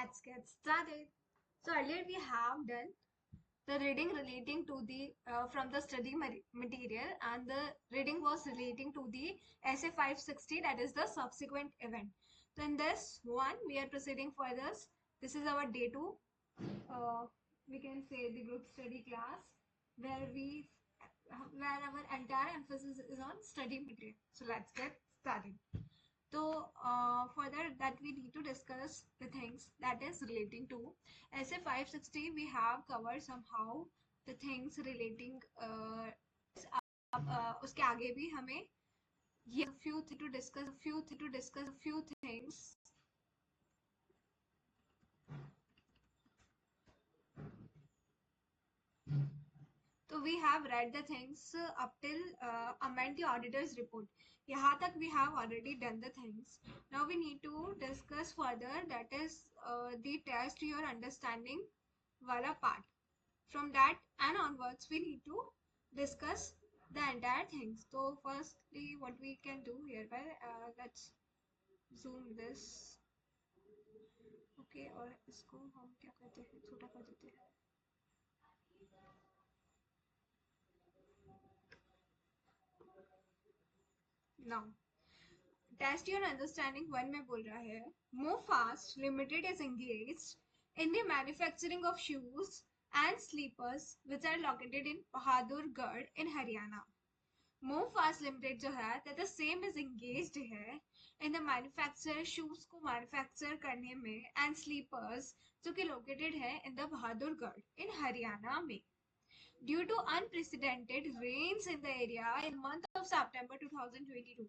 let's get started. So earlier we have done the reading relating to the from the study material, and the reading was relating to the essay 560, that is the subsequent event. So in this one we are proceeding further. This is our day 2, uh, we can say the group study class, where our entire emphasis is on study material. So let's get started. So further that we need to discuss the things that is relating to essay 560. We have covered somehow the things relating उसके आगे भी हमें ये few things. So we have read the things up till amend the auditor's report. यहाँ तक we have already done the things. Now we need to discuss further, that is the test your understanding wala part. From that and onwards we need to discuss the entire things. So firstly what we can do hereby, let's zoom this. Okay, और इसको हम क्या करते हैं, छोटा कर देते हैं. Now test your understanding one में बोल रहा है, Move Fast Limited is engaged in the manufacturing of shoes and sleepers which are located in Bahadurgarh in Haryana. Move Fast Limited जो है that the same is engaged है in the manufacture shoes को manufacture करने में and sleepers जो कि located है in the Bahadurgarh in Haryana में. Due to unprecedented rains in the area in the month of September 2022.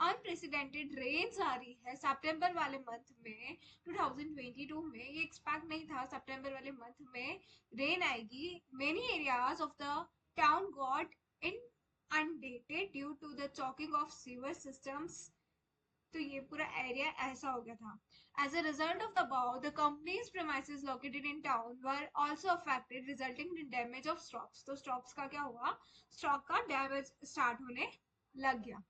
Unprecedented rains आ रही है सितंबर वाले मंथ में 2022 में. ये एक्सपेक्ट नहीं था सितंबर वाले मंथ में रेन आएगी. Many areas of the town got inundated due to the choking of sewer systems. तो ये पूरा एरिया ऐसा हो गया था. As a result of the above, the company's premises located in town were also affected, resulting in damage of stocks. तो stocks का क्या हुआ, स्टॉक का डैमेज स्टार्ट होने लग गया.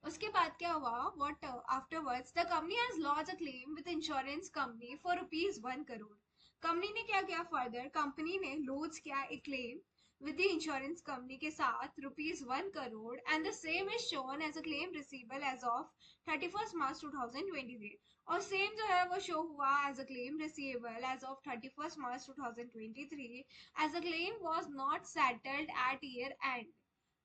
उसके बाद क्या हुआ, what afterwards the company has lodged a claim with insurance company for ₹1 crore. Company ने क्या किया फर्दर, कंपनी ने लॉन्च किया एक claim with the insurance company के साथ ₹1 crore, and the same is shown as a claim receivable as of 31st March 2023. और same जो है वो शो हुआ as a claim receivable as of 31st March 2023, as the claim was not settled at year end.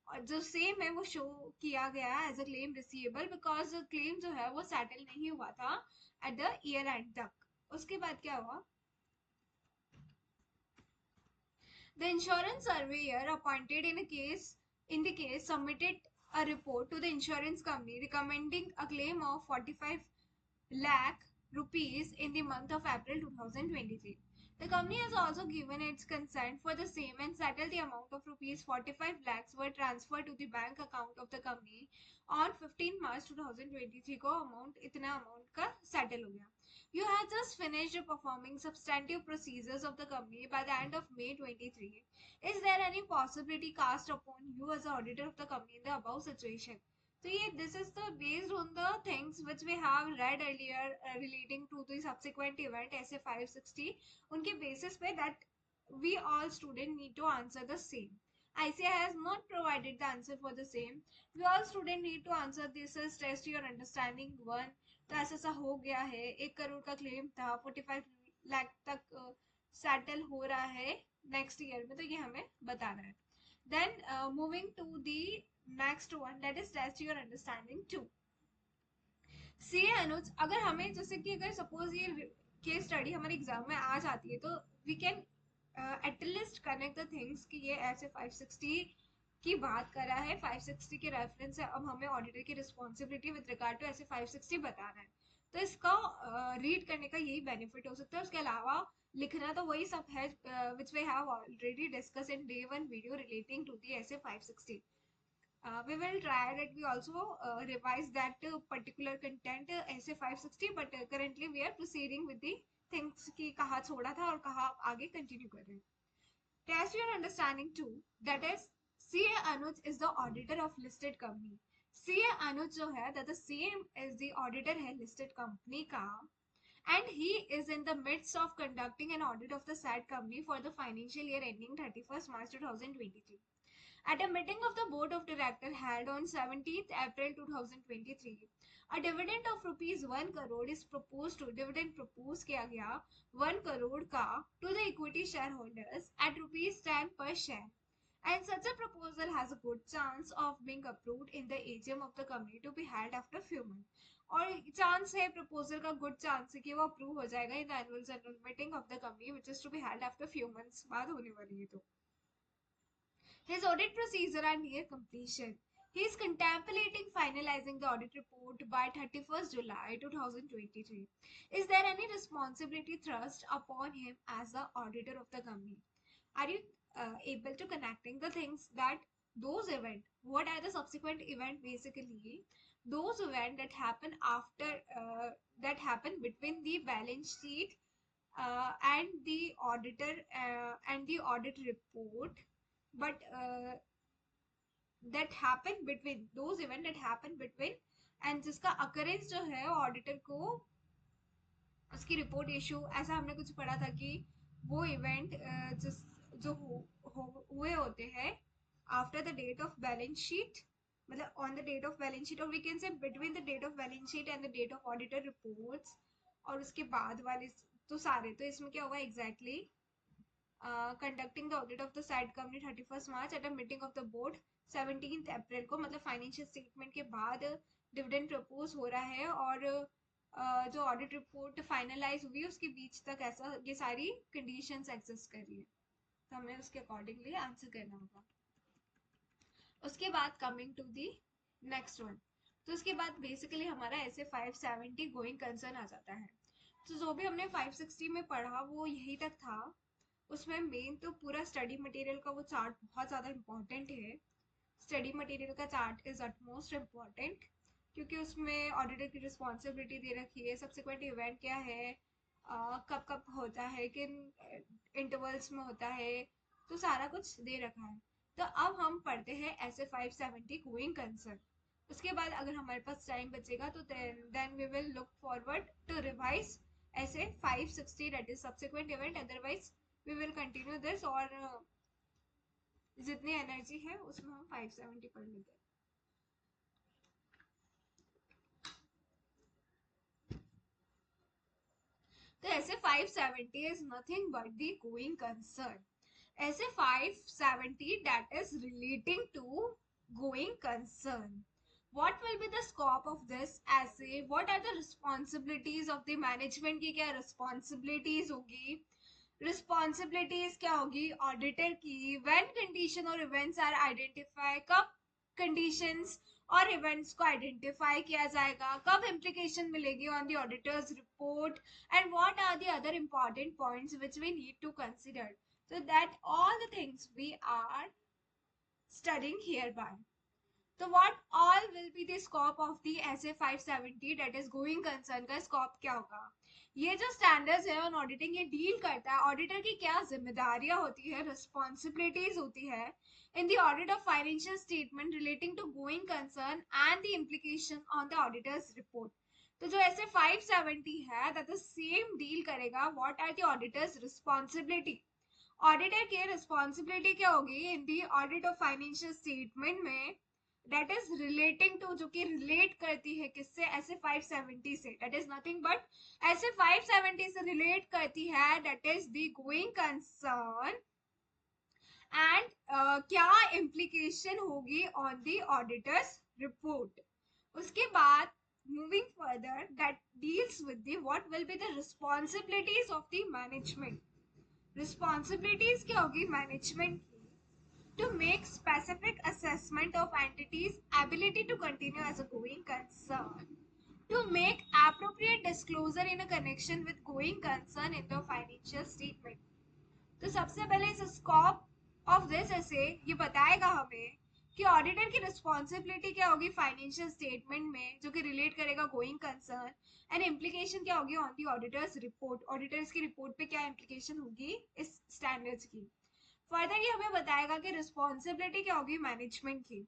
और जो same है वो show किया गया as a claim receivable because claim जो है वो सेटल नहीं हुआ था एट द ईयर एंड तक. उसके बाद क्या हुआ, the insurance surveyor appointed in the case submitted a report to the insurance company recommending a claim of 45 lakh rupees in the month of April 2023. The company has also given its consent for the same, and settled the amount of rupees 45 lakhs were transferred to the bank account of the company on 15 March 2023 को amount इतना amount का settle हो गया. You have just finished performing substantive procedures of the company by the end of May 23. Is there any possibility cast upon you as the auditor of the company in the above situation? So yeah, this is the based on the things which we have read earlier relating to the subsequent event essay 560. उनके basis पे that we all student need to answer the same. ICI has not provided the answer for the same. We all student need to answer this as test your understanding one. तो ऐसा सा हो गया है, 1 करोड़ का claim था, 45 लाख तक settle हो रहा है नेक्स्ट ईयर में, तो ये हमें बताना है. Then moving to the next one, that is test your understanding 2. CA Anuj, अगर हमें जैसे कि अगर सपोज ये केस स्टडी हमारे एग्जाम में आ जाती है तो we can at least connect the things कि ये ऐसे 560 की बात कर रहा है, 560 के रेफरेंस है. अब हमें ऑडिटर की responsibility with regard to SA 560 बताना है, तो इसका रीड करने का यही बेनिफिट हो सकता है. उसके अलावा लिखना तो वही सब है which we have already discuss in day 1 video relating to the SA 560. We will try that we also revise that particular content ऐसे 560, but currently we are proceeding with the things कि कहाँ छोड़ा था और कहाँ आगे continue कर रहे हैं. Test your understanding too, that is CA Anuj is the auditor of listed company. CA Anuj जो है that the same is the auditor है listed company का, and he is in the midst of conducting an audit of the said company for the financial year ending 31st March 2023. At a meeting of the board of directors held on 17th April 2023, a dividend of rupees 1 crore is proposed to dividend propose किया गया 1 crore का to the equity shareholders at rupees 10 per share. And such a proposal has a good chance of being approved in the AGM of the company to be held after few months. और chance है proposal का good chance है कि वो approve हो जाएगा in the annual general meeting of the company which is to be held after few months बाद होने वाली है तो his audit procedure are near completion. He is contemplating finalizing the audit report by 31st July 2023. Is there any responsibility thrust upon him as the auditor of the company? Are you able to connecting the things that those events, what are the subsequent event basically? Those events that happen after, that happen between the balance sheet and the auditor and the audit report, but that happen between those event that happen between and जिसका occurrence जो है auditor को उसकी report issue ऐसा हमने कुछ पढ़ा था कि वो इवेंट जिस जो हुए होते हैं after the date of balance sheet, मतलब on the date of balance sheet, और we can say between the date of balance sheet and the date of auditor reports, और उसके बाद वाले तो सारे, तो इसमें क्या हुआ exactly conducting the audit of the said company 31st March at a meeting of the board 17th April को, मतलब फाइनेंशियल स्टेटमेंट के बाद डिविडेंड प्रपोज हो रहा है और जो ऑडिट रिपोर्ट फाइनलाइज हुई उसके बीच तक ऐसा ये सारी कंडीशंस एग्जिस्ट कर रही है, तो हमें उसके अकॉर्डिंगली आंसर करना होगा. उसके बाद coming to the next one, तो उसके बाद बेसिकली हमारा ऐसे 570 गोइंग कंसर्न आ जाता है. तो जो भी हमने 560 में पढ़ा वो यही तक था. उसमें मेन तो पूरा स्टडी मटेरियल का वो चार्ट बहुत ज़्यादा इम्पोर्टेंट है. स्टडी मटेरियल का चार्ट इज अटमोस्ट इम्पॉर्टेंट क्योंकि उसमें ऑडिटर की रिस्पॉन्सिबिलिटी दे रखी है, सब्सिक्वेंट इवेंट क्या है, कब कब होता है, किन इंटरवल्स में होता है, तो सारा कुछ दे रखा है. तो अब हम पढ़ते हैं ऐसे 570 गोइंग कंसर्न. उसके बाद अगर हमारे पास टाइम बचेगा तो then we will look forward to revise SA 560 that is subsequent event. Otherwise we will continue this और जितनी एनर्जी है उसमें हम 570 पढ़ लेते हैं. तो ऐसे 570 is nothing but the going concern. ऐसे 570 that is relating to going concern. What will be the scope of this essay? What are the responsibilities of the management की क्या responsibilities होगी? Responsibilities क्या होगी ऑडिटर की? When condition or events are identified, कब conditions और events को identify किया जाएगा, कब इम्प्लीकेशन मिलेगी on the auditor's report, and what are the other important points which we need to consider, so that all the things we are studying hereby. So what all will be the scope of the SA 570 that is going concern का scope क्या होगा? ये जो standards है on auditing ये deal करता है auditor की क्या जिम्मेदारियां होती है, रिस्पॉन्सिबिलिटीज होती है in the audit of financial statement relating to going concern and the implication on the auditor's report. तो जो ऐसे 570 है that the same deal करेगा what are the auditor's responsibility. Auditor की रिस्पॉन्सिबिलिटी क्या होगी in the audit of financial statement में, that is relating to, जो कि relate करती है किससे, ऐसे 570 से, that is nothing but ऐसे 570 से relate करती है, that is the going concern and क्या implication होगी on the auditor's report. उसके बाद moving further that deals with the what will be the responsibilities of the management. Responsibilities क्या होगी management की? To make specific assessment of entities' ability to continue as a going concern, to make appropriate disclosure in a connection with going concern in the financial statement. तो सबसे पहले इस scope of this ऐसे ये बताएगा हमें कि ऑडिटर की रिस्पॉन्सिबिलिटी क्या होगी फाइनेंशियल स्टेटमेंट में जो कि रिलेट करेगा गोइंग कंसर्न, एंड इम्प्लीकेशन क्या होगी on the auditors report, auditors की रिपोर्ट पे क्या इम्प्लीकेशन होगी इस स्टैंडर्ड्स की. फर्दर ये हमें बताएगा कि रिस्पॉन्सिबिलिटी क्या होगी मैनेजमेंट की.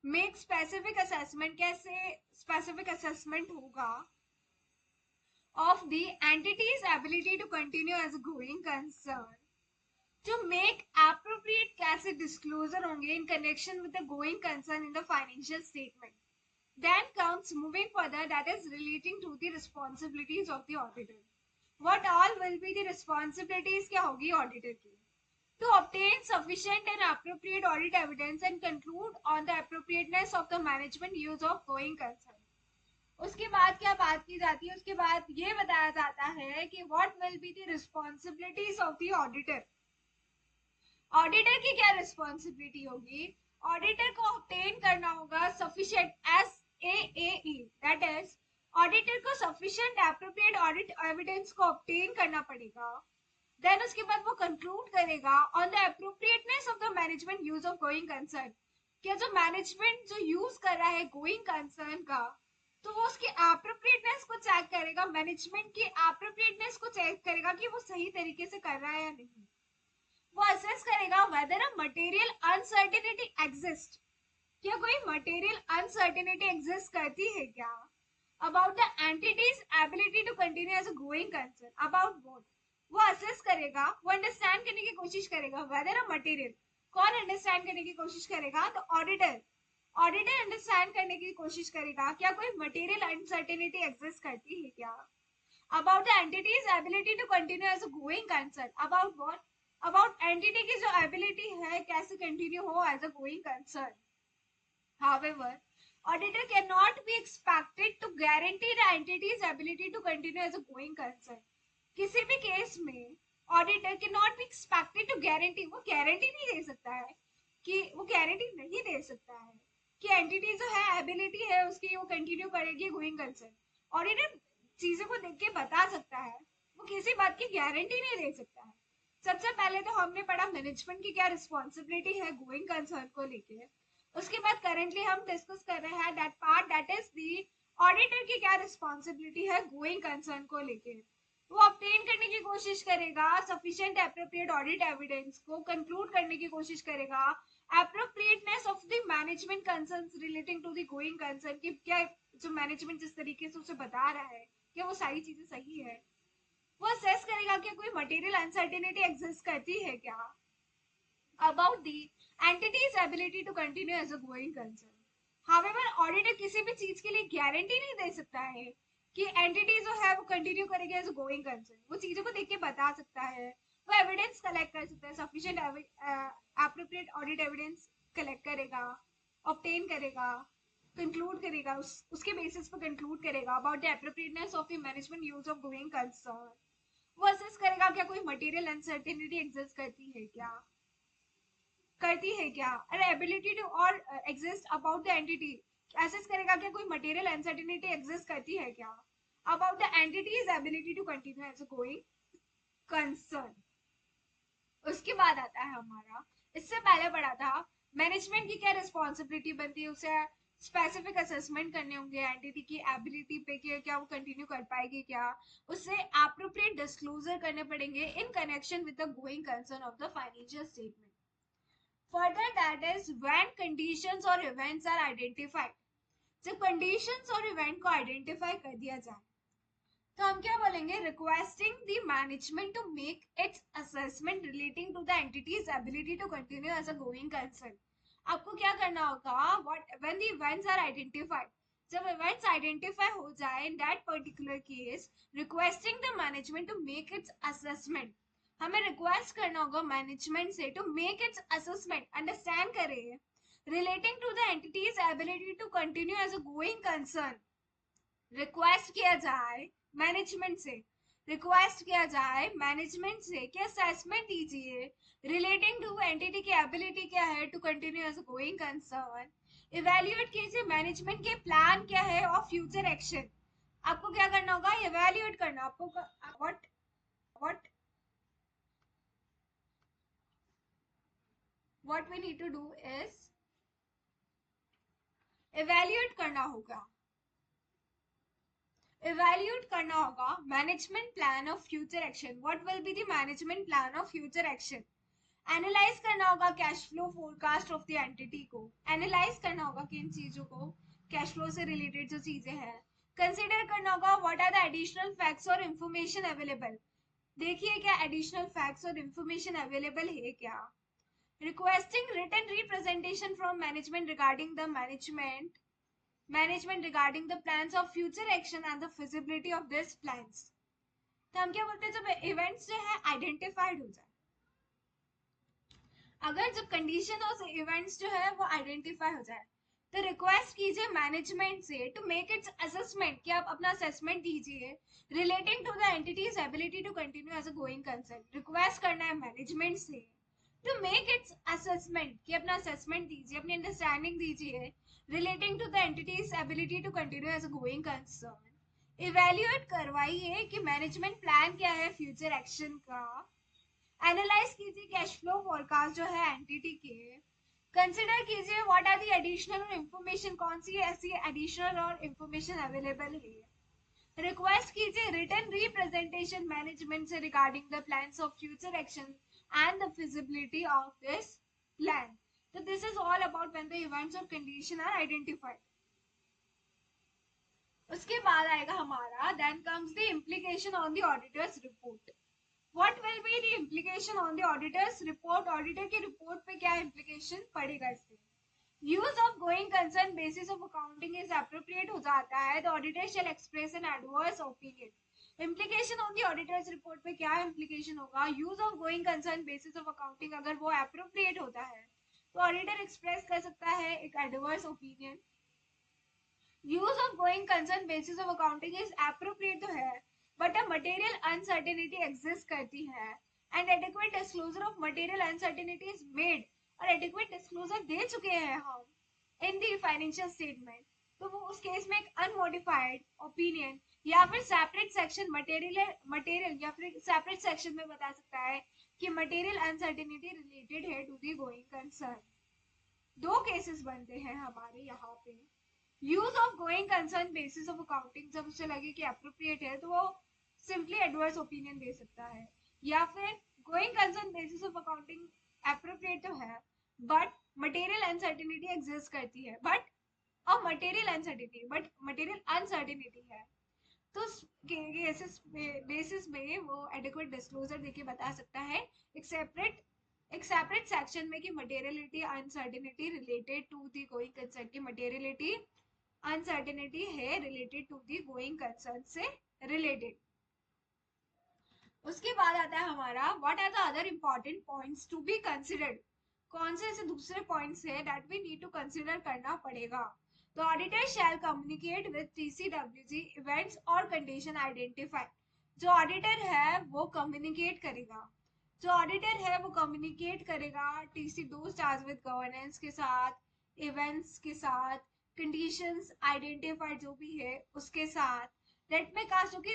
मेक स्पेसिफिक असेसमेंट, कैसे स्पेसिफिक असेसमेंट होगा of the entity's ability to continue as a going concern, to make appropriate कैसे disclosure होंगे in connection with the going concern in the financial statement. Then comes moving further, that is relating to the responsibilities of the auditor. What all will be the responsibilities क्या होगी auditor की? To obtain sufficient and appropriate audit evidence and conclude on the appropriateness of the management use of going concern. उसके बाद क्या बात की जाती है? उसके बाद ये बताया जाता है कि what will be the responsibilities of the auditor. Auditor की क्या रिस्पॉन्सिबिलिटी होगी? ऑडिटर को ऑब्टेन करना होगा sufficient SAAE, that is auditor को सफिशिएंट एप्रोप्रिएट ऑडिट एविडेंस को ऑब्टेन करना पड़ेगा. देन उसके बाद वो कंक्लूड करेगा on the appropriateness of the management use of going concern. क्या जो मैनेजमेंट जो यूज कर रहा है गोइंग कंसर्न का, तो वो उसकी एप्रोप्रिएटनेस को चेक करेगा, मैनेजमेंट की एप्रोप्रिएटनेस को चेक करेगा कि वो सही तरीके से कर रहा है या नहीं. वो असेस करेगा whether a material uncertainty exist, क्या कोई मटेरियल अनसर्टेनिटी एग्जिस्ट करती है क्या about the entity's ability to continue as a going concern. About what? वो असेस करेगा, वो अंडरस्टैंड करने की कोशिश करेगा वेदर अ मटेरियल. कौन अंडरस्टैंड करने की कोशिश करेगा? तो ऑडिटर. ऑडिटर अंडरस्टैंड करने की कोशिश करेगा क्या कोई मटेरियल अनसर्टेनिटी एग्जिस्ट करती है क्या about the entity's ability to continue as a going concern. About what? About entity की जो एबिलिटी है कैसे कंटिन्यू हो as a going concern. However, auditor cannot be expected to guarantee the entity's ability to continue as a going concern. किसी भी case में auditor cannot be expected to guarantee, वो guarantee नहीं दे सकता है कि वो गारंटी नहीं दे सकता है कि एंटिटी जो है एबिलिटी है उसकी वो कंटिन्यू करेगी गोइंग कंसर्न. ऑडिटर चीजों को देख के बता सकता है, वो किसी बात की गारंटी नहीं दे सकता है. सबसे पहले तो हमने पढ़ा मैनेजमेंट की क्या रिस्पॉन्सिबिलिटी है गोइंग कंसर्न को लेके. उसके बाद करेंटली हम डिस्कस कर रहे हैं that part, that is the auditor की क्या रिस्पॉन्सिबिलिटी है गोइंग कंसर्न को लेके. वो ऑब्टेन करने की कोशिश करेगा सफिशिएंट एप्रोप्रिएट ऑडिट एविडेंस को, कंक्लूड करने की कोशिश करेगा appropriateness of the management concerns relating to the going concern की क्या जो मैनेजमेंट जिस तरीके से उसे बता रहा है क्या वो सारी चीजें सही है. वो असेस करेगा कि कोई मटेरियल अनसर्टेनिटी एग्जिस्ट करती है क्या about the entity's ability to continue as a going concern. However auditor किसी भी चीज के लिए गारंटी नहीं दे सकता है कि एंटिटी जो है वो कंटिन्यू करेगी एज अ गोइंग कंसर्न. वो चीजों को देख के बता सकता है, वो एविडेंस कलेक्ट कर सकता है, sufficient appropriate audit evidence collect करेगा, ऑब्टेन करेगा, कंक्लूड करेगा, उसके बेसिस पर कंक्लूड करेगा about the appropriateness of the management use of going concern. वो असेस करेगा क्या कोई मटेरियल अनसर्टेनिटी एग्जिस्ट करती है क्या और एबिलिटी टू और exist about the entity. Assess करेगा क्या कोई मटेरियल अनसर्टेनिटी एग्जिस्ट करती है क्या about the entity's ability to continue as a going concern. उसके बाद आता है हमारा, इससे पहले पढ़ा था मैनेजमेंट की क्या रिस्पॉन्सिबिलिटी बनती है, उसे स्पेसिफिक असेसमेंट करने होंगे एंटिटी की एबिलिटी पे कि क्या वो कंटिन्यू कर पाएगी क्या, उससे एप्रोप्रिएट डिस्क्लोजर करने पड़ेंगे in connection with the going concern of the financial statement. Further that is when conditions और इवेंट्स आर आइडेंटिफाइड. जब कंडीशंस और इवेंट को आइडेंटिफाई कर दिया जाए तो हम क्या बोलेंगे, requesting the management to make its assessment relating to the entity's ability to continue as a going concern. आपको क्या करना होगा, what when the events are identified, जब इवेंट्स आइडेंटिफाई हो जाए in that particular case, requesting the management to make its assessment. हमें request करना होगा मैनेजमेंट से to make its assessment, understand करें, relating to the entity's ability to continue as a going concern. Request किया जाए management से, request किया जाए मैनेजमेंट से कि असेसमेंट दीजिए रिलेटिंग टू एंटिटी की एबिलिटी क्या है to continue as going concern. Evaluate कीजिए मैनेजमेंट के प्लान क्या है ऑफ फ्यूचर एक्शन. आपको क्या करना होगा, इवेल्युएट करना. आपको what what what we need to do is evaluate करना होगा, इवेल्युएट करना होगा management plan of future action. What will be the management plan of future action. Analyse करना होगा cash flow forecast of the entity को, analyse करना होगा किन चीजों को, कैश फ्लो से रिलेटेड जो चीजें हैं, कंसिडर करना होगा what are the additional facts और इंफॉर्मेशन अवेलेबल। देखिए क्या एडिशनल फैक्ट्स और इंफॉर्मेशन अवेलेबल है क्या। Requesting written representation from management regarding the management regarding the plans of future action and the feasibility of this plans. तो हम क्या बोलते हैं, जब इवेंट्स जो है आइडेंटिफाइड हो जाए, अगर जब कंडीशन और इवेंट्स जो है वो आइडेंटिफाई हो जाए, तो रिक्वेस्ट कीजिए मैनेजमेंट से टू मेक इट्स असेसमेंट, कि आप अपना असेसमेंट दीजिए relating to the entity's ability to continue as a going concern. Request करना है मैनेजमेंट से टू मेक इट्स असेसमेंट, कि अपना असेसमेंट दीजिए, अपनी अंडरस्टैंडिंग दीजिए relating to the entity's ability to continue as a going concern. Evaluate करवाइए कि मैनेजमेंट प्लान क्या है फ्यूचर एक्शन का। एनालाइज कीजिए कैश फ्लो फोरकास्ट जो है एंटिटी के। कंसिडर कीजिए व्हाट आर दी एडिशनल और इंफॉर्मेशन, कौन सी ऐसी एडिशनल और इंफॉर्मेशन अवेलेबल है। रिक्वेस्ट कीजिए रिटन रिप्रेजेंटेशन मैनेजमेंट से regarding the plans of future action and the feasibility of this plan. तो this is all about when the events और कंडीशन आर आइडेंटिफाइड। उसके बाद आएगा हमारा then comes the implication on the auditor's report. What will be the implication on the auditor's report? Auditor की report पे क्या implication पड़ेगा इससे। Use of going concern basis of accounting is appropriate हो जाता है, the auditor shall express an adverse opinion. Implication on the auditor's report पे क्या implication होगा। Use of going concern basis of accounting अगर वो appropriate होता है तो auditor express कर सकता है एक adverse opinion। Use of going concern basis of accounting is appropriate तो है, but a material uncertainty exist करती है and adequate disclosure of material uncertainty is made, और एडिक्वेट डिस्क्लोजर दे चुके हैं हम इन दी फाइनेंशियल स्टेटमेंट। तो वो उस केस में एक अनमोडिफाइड ओपिनियन या फिर सेपरेट सेक्शन मटेरियल या फिर सेपरेट सेक्शन में बता सकता है कि मटेरियल अनसर्टेनिटी रिलेटेड है टू दी गोइंग कंसर्न। दो केसेस बनते हैं हमारे यहाँ पे। Use of going concern basis of accounting, जब उसे लगे कि अप्रोप्रिएट है तो वो सिंपली एडवर्स ओपिनियन दे सकता है, या फिर going concern basis of accounting appropriate तो है बट मटेरियल अनसर्टेनिटी एग्जिस्ट करती है, मटेरियल अनसर्टेनिटी है, तो केसेस बेसिस में वो एडिक्वेट डिस्क्लोजर देके बता सकता है एक सेपरेट सेक्शन में कि materiality uncertainty related to the going concern की मटेरियलिटी अनसर्टेनिटी है related to the going concern से रिलेटेड। उसके बाद आता है हमारा what are the other important points to be considered. कौन से ऐसे दूसरे पॉइंट्स है that we need to consider करना पड़ेगा। तो auditor shall communicate with TCWG events और कंडीशन आइडेंटिफाई। जो ऑडिटर है वो कम्युनिकेट करेगा, टीसी दो चार्ज विद गवर्नेंस के साथ, इवेंट्स के साथ, कंडीशंस आइडेंटिफाइड जो भी है उसके साथ, लेट में कास्ट जो कि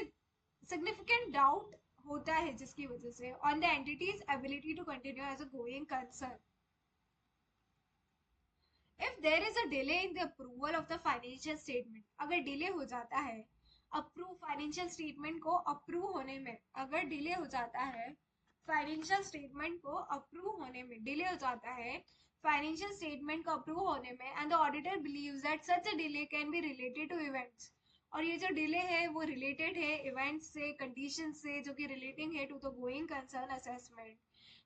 सिग्निफिकेंट डाउट होता है जिसकी वजह से on the entity's ability to continue as a going concern. If there is a delay in the approval of the financial statement, अगर डिले हो जाता है फाइनेंशियल स्टेटमेंट को अप्रूव होने में, अगर डिले हो जाता है फाइनेंशियल स्टेटमेंट को अप्रूव होने में, डिले हो जाता है फाइनेंशियल स्टेटमेंट को अप्रूव होने में, and the auditor believes that such a delay can be related to events, और ये जो डिले है वो रिलेटेड है इवेंट्स से, कंडीशन से, जो कि रिलेटिंग है to the going concern assessment,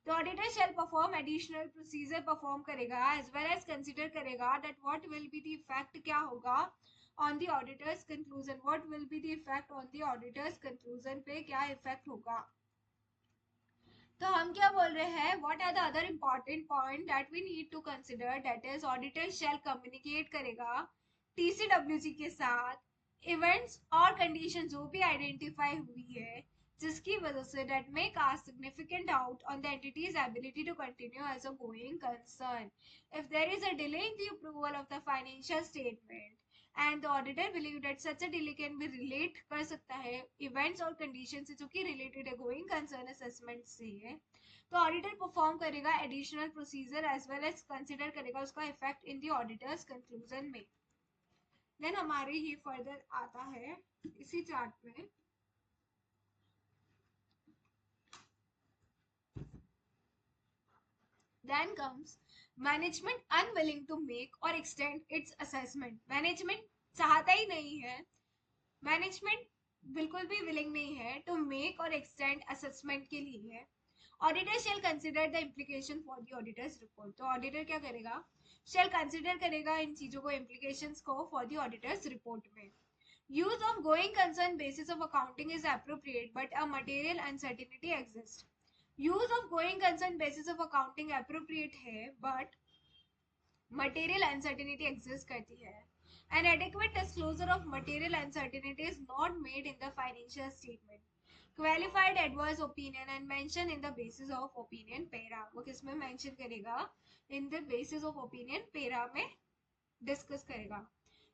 तो auditor shall perform additional procedure perform करेगा एज वेल एज कंसिडर करेगा that what will be the effect, क्या होगा on the auditor's conclusion, what will be the effect on the auditor's conclusion पे क्या effect होगा। तो हम क्या बोल रहे हैं, what are the other important point that we need to consider, that is auditor shall communicate करेगा टीसीडब्ल्यूजी के साथ इवेंट्स और कंडीशन जो भी आइडेंटिफाई हुई है जिसकी वजह से that may cast significant doubt on the entity's ability to continue as a going concern. If there is a delay in the approval of the financial statement and the auditor believe that such a delay can be relate कर सकता है events और conditions से जो कि related है going concern assessment से है, तो auditor perform करेगा additional procedure as well as consider करेगा उसका effect in the auditor's conclusion में। Then हमारे ही further आता है इसी चार्ट में, then comes management unwilling to make or extend its assessment। Management चाहता ही नहीं है मैनेजमेंट बिल्कुल भी विलिंग नहीं है टू मेक और एक्सटेंड असेसमेंट के लिए। Auditor shall consider the implication for the auditor's report. तो ऑडिटर क्या करेगा, शेल कंसिडर करेगा इन चीजों को, इम्प्लीकेशंस को फॉर द ऑडिटर्स रिपोर्ट में। Use of going concern basis of accounting is appropriate but a material uncertainty exist. Use of going concern basis of accounting appropriate है but material uncertainty exist करती है। An adequate disclosure of material uncertainty is not made in the financial statement. Qualified adverse opinion and mention in the basis of opinion para. वो किसमें mention करेगा, in the basis of opinion para में discuss करेगा।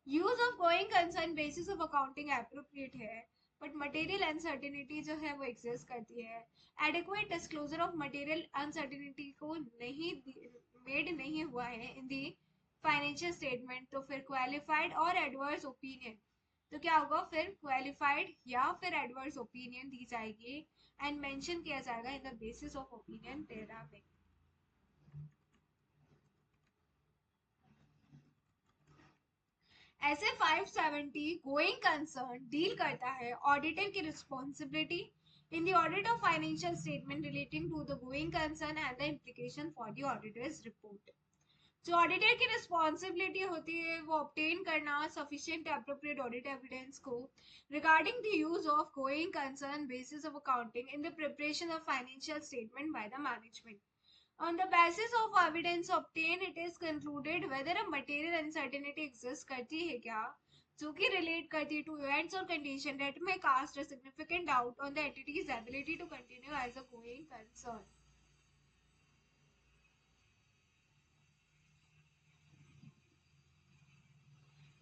Use of going concern basis of accounting appropriate है but material uncertainty जो है वो exist करती है। Adequate disclosure of material uncertainty को नहीं made नहीं हुआ है in the फाइनेंशियल स्टेटमेंट, तो फिर क्वालिफाइड और एडवर्स ओपिनियन, तो क्या होगा फिर क्वालिफाइड या फिर एडवर्स ओपिनियन दी जाएगी एंड मेंशन किया जाएगा in the basis of opinion para में। ऐसे 570 गोइंग कंसर्न डील करता है ऑडिटर की responsibility in the audit of financial statement relating to the going concern and the implication for the auditor's report. जो auditor की responsibility होती है वो ऑब्टेन करना सफिशिएंट एप्रोप्रिएट ऑडिट एविडेंस को regarding the use of going concern basis of accounting in the preparation of financial statement by the management. On the basis of evidence obtained, it is concluded whether a material uncertainty exists करती है क्या, जो कि relate करती है to events or condition that may cast a significant doubt on the entity's ability to continue as a going concern.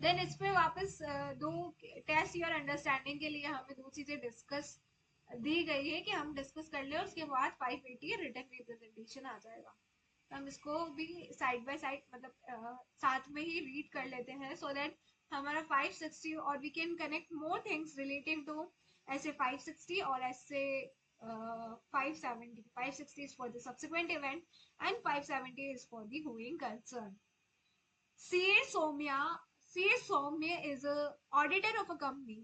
Then इस पे वापस दो टेस्ट योर अंडरस्टैंडिंग के लिए हमें दो चीजें डिस्कस दी गई है कि हम डिस्कस कर ले, उसके बाद 580 रिटर्न रिप्रेजेंटेशन आ जाएगा। तो हम इसको भी साइड बाय साइड मतलब साथ में ही रीड कर लेते हैं सो दैट हमारा 560 और we can connect more things relating to SA 560 और ऐसे 570। 560 is for the subsequent event and 570 is for the going concern. C.A. Soumya is a auditor of a company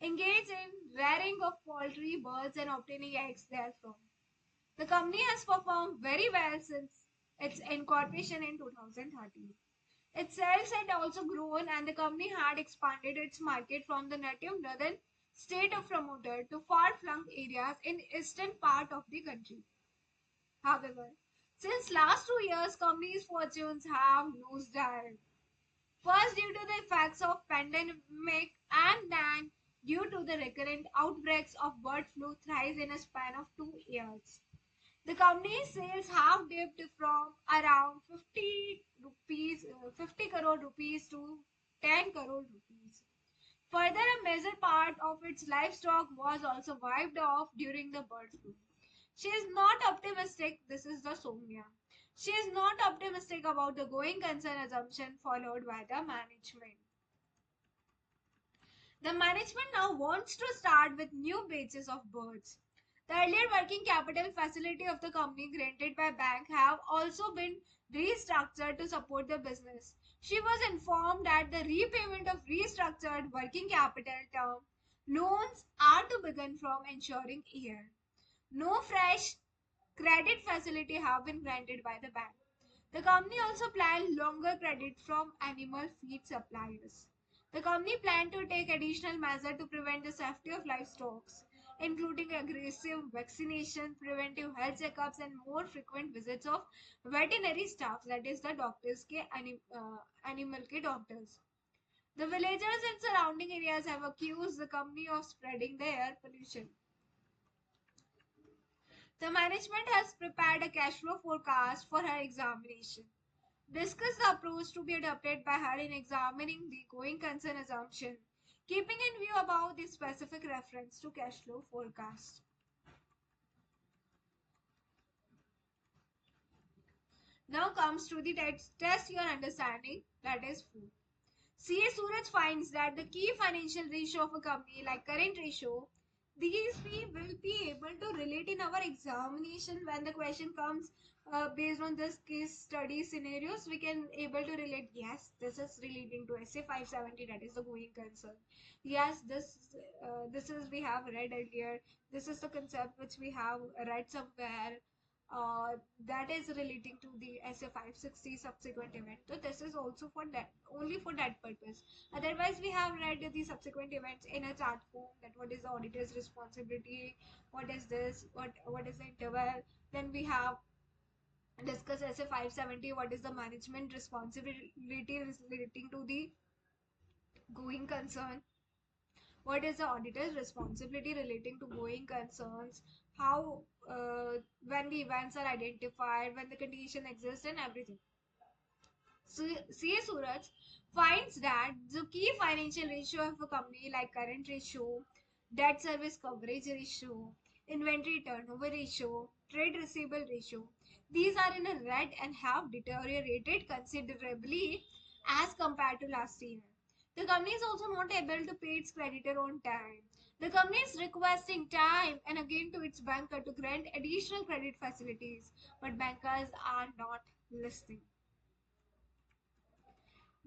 engaged in rearing of poultry, birds and obtaining eggs therefrom. The company has performed very well since its incorporation in 2013. Its sales had also grown and the company had expanded its market from the native northern state of promoter to far-flung areas in eastern part of the country. However, since last 2 years, company's fortunes have nosedived. First due to the effects of pandemic and then due to the recurrent outbreaks of bird flu thrice in a span of 2 years. The company's sales have dipped from around 50 crore rupees to 10 crore rupees. Further, a major part of its livestock was also wiped off during the bird flu. She is not optimistic. This is the Soumya. She is not optimistic about the going concern assumption followed by the management. The management now wants to start with new batches of birds. The earlier working capital facility of the company granted by bank have also been restructured to support the business. She was informed that the repayment of restructured working capital term loans are to begin from ensuing year. No fresh credit facility have been granted by the bank. The company also planned longer credit from animal feed suppliers. The company planned to take additional measures to prevent the safety of livestock, including aggressive vaccination, preventive health checkups, and more frequent visits of veterinary staff, that is the doctors के animal के doctors. The villagers in surrounding areas have accused the company of spreading the air pollution. The management has prepared a cash flow forecast for her examination. Discuss the approach to be adopted by her in examining the going concern assumption, keeping in view about the specific reference to cash flow forecast. Now comes to the test your understanding, that is 4. C.A. Suraj finds that the key financial ratio of a company like current ratio, these we will be able to relate in our examination when the question comes based on this case study scenarios, we can able to relate, yes, this is relating to SA 570, that is the going concern. Yes, this is we have read earlier. This is the concept which we have read somewhere. That is relating to the SA 560 subsequent event. So this is also for that, only for that purpose. Otherwise, we have read the subsequent events in a chart form, that what is the auditor's responsibility, what is this, what is the interval. Then we have discuss SA 570, what is the management responsibility relating to the going concern, what is the auditor's responsibility relating to going concerns, how when the events are identified, when the condition exists, and everything. So CA Suraj finds that the key financial ratio of a company, like current ratio, debt service coverage ratio, inventory turnover ratio, trade receivable ratio, these are in a red and have deteriorated considerably as compared to last year. The company is also not able to pay its creditor on time. The company is requesting time and again to its banker to grant additional credit facilities, but bankers are not listening.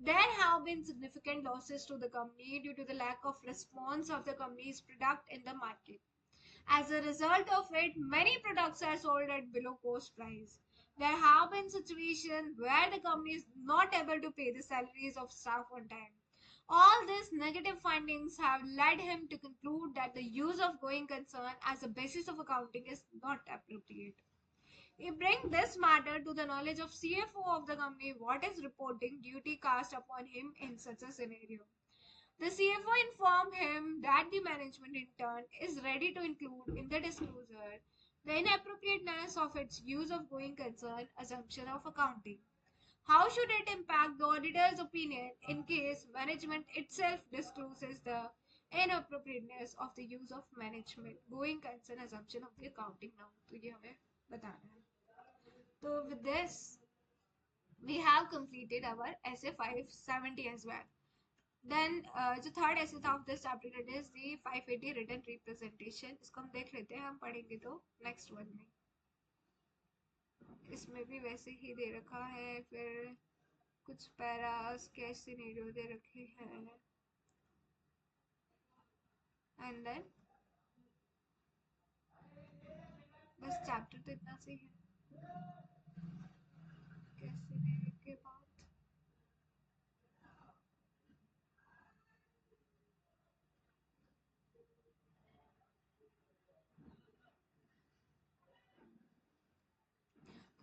There have been significant losses to the company due to the lack of response of the company's product in the market. As a result of it, many products are sold at below cost price. There have been situations where the company is not able to pay the salaries of staff on time. All these negative findings have led him to conclude that the use of going concern as a basis of accounting is not appropriate. We bring this matter to the knowledge of CFO of the company. What is reporting duty cast upon him in such a scenario? The CFO informed him that the management in turn is ready to include in the disclosure the inappropriateness of its use of going concern assumption of accounting. How should it impact the auditor's opinion in case management itself discloses the inappropriateness of the use of management going concern assumption of the accounting now? तो ये हमें बताना है. So with this, we have completed our essay 570 as well. Then the third essay of this chapter, that is the 580 written representation. इसको हम देख लेते हैं, हम पढ़ेंगे तो next one में. इसमें भी वैसे ही दे रखा है, फिर कुछ पैरास कैश सिनेरियो दे रखे हैं, and then बस चैप्टर तो इतना से ही है. कैश सिनेरियो के बाद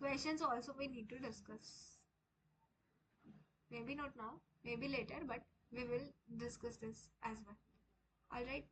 questions also we need to discuss. Maybe not now, maybe later, but we will discuss this as well. All right.